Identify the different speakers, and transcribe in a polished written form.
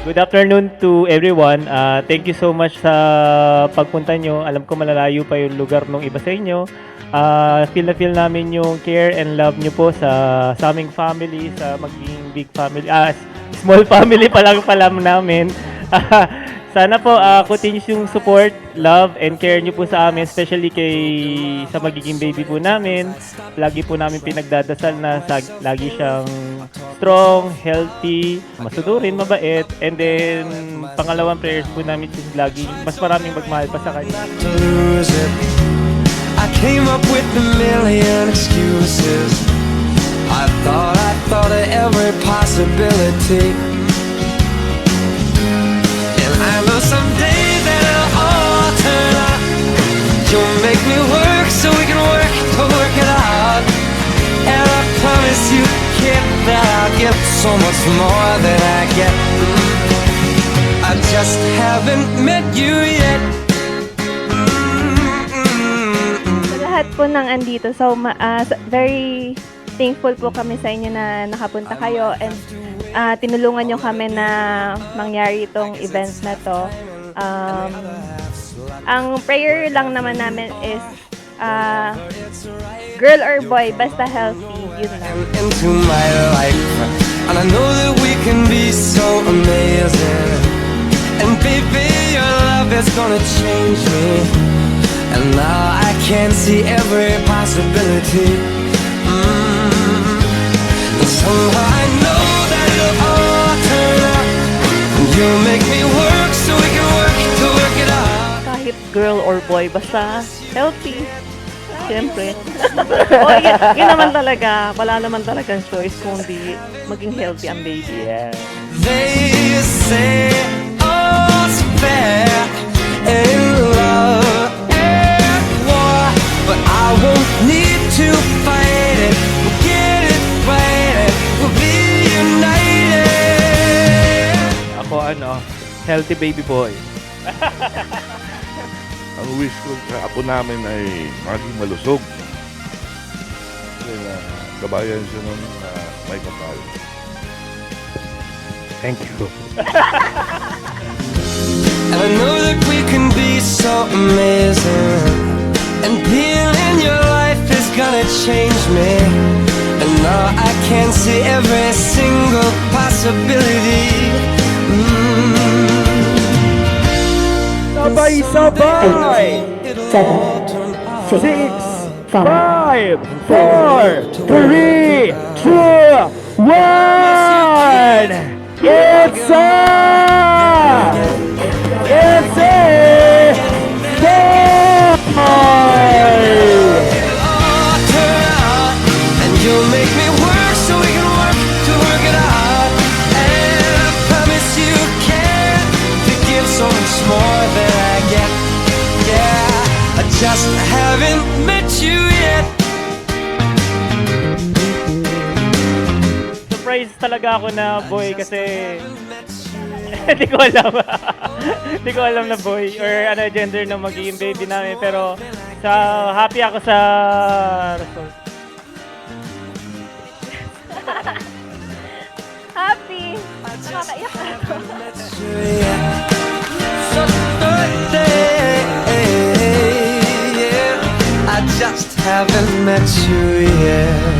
Speaker 1: Good afternoon to everyone. Thank you so much sa pagpunta nyo. Alam ko malalayo pa yung lugar ng iba sa inyo. Feel na feel namin yung care and love nyo po sa aming family, sa maging big family. Small family pa lang namin. Sana po continuous yung support, love, and care nyo po sa amin, especially sa magiging baby po namin. Lagi po namin pinagdadasal na lagi siyang strong, healthy, masunurin, mabait, and then pangalawang prayers po namin is lagi mas maraming magmahal pa sa kanya.
Speaker 2: I came up with a million excuses. I thought of every possibility. And I know someday that it'll all turn out. You'll make me work so we can work to work it out. And I promise you, kid, that I'll give so much more than I get. I just haven't met you yet.
Speaker 3: Lahat po ng andito, so very thankful po kami sa inyo na nakapunta kayo and tinulungan nyo kami na mangyari itong event na to. Ang prayer lang naman namin is girl or boy, basta healthy, yun lang.
Speaker 2: Into my life, and I know that we can be so amazing. And baby, your love is gonna change me. And now I can see every possibility. And somehow I know that it'll all turn out. You'll make me work so we can work to work it out.
Speaker 4: Kahit girl or boy, basta healthy. Siyempre. Yun naman talaga. Wala naman talagang choice kundi maging healthy ang baby.
Speaker 1: Yeah.
Speaker 2: They say all's fair in love and war, but I won't need to fight it. We'll get it right, we'll be united.
Speaker 1: Ako healthy baby boy.
Speaker 5: Ang wish ko sa apo namin ay maging malusog. Kasi gabayan siya ng may kapal.
Speaker 1: Thank you.
Speaker 2: And I know that we can be so amazing. And being in your life is gonna change me. And now I can see every single possibility.
Speaker 1: Sabay-sabay!
Speaker 3: 7,
Speaker 1: 6, 5, 4, 3, 2, 1! It's a
Speaker 2: all turn out, and you'll make me work so we can work to work it out. And I promise you can to give so much more than I get. Yeah, I just haven't met you yet.
Speaker 1: Surprise talaga ako na boy kasi hindi ko alam. Hindi ko alam na boy or ano gender ng magiging baby namin, pero happy ako sa result.
Speaker 3: happy! Nakakaiyak ako.
Speaker 2: So birthday, yeah, I just haven't met you yet.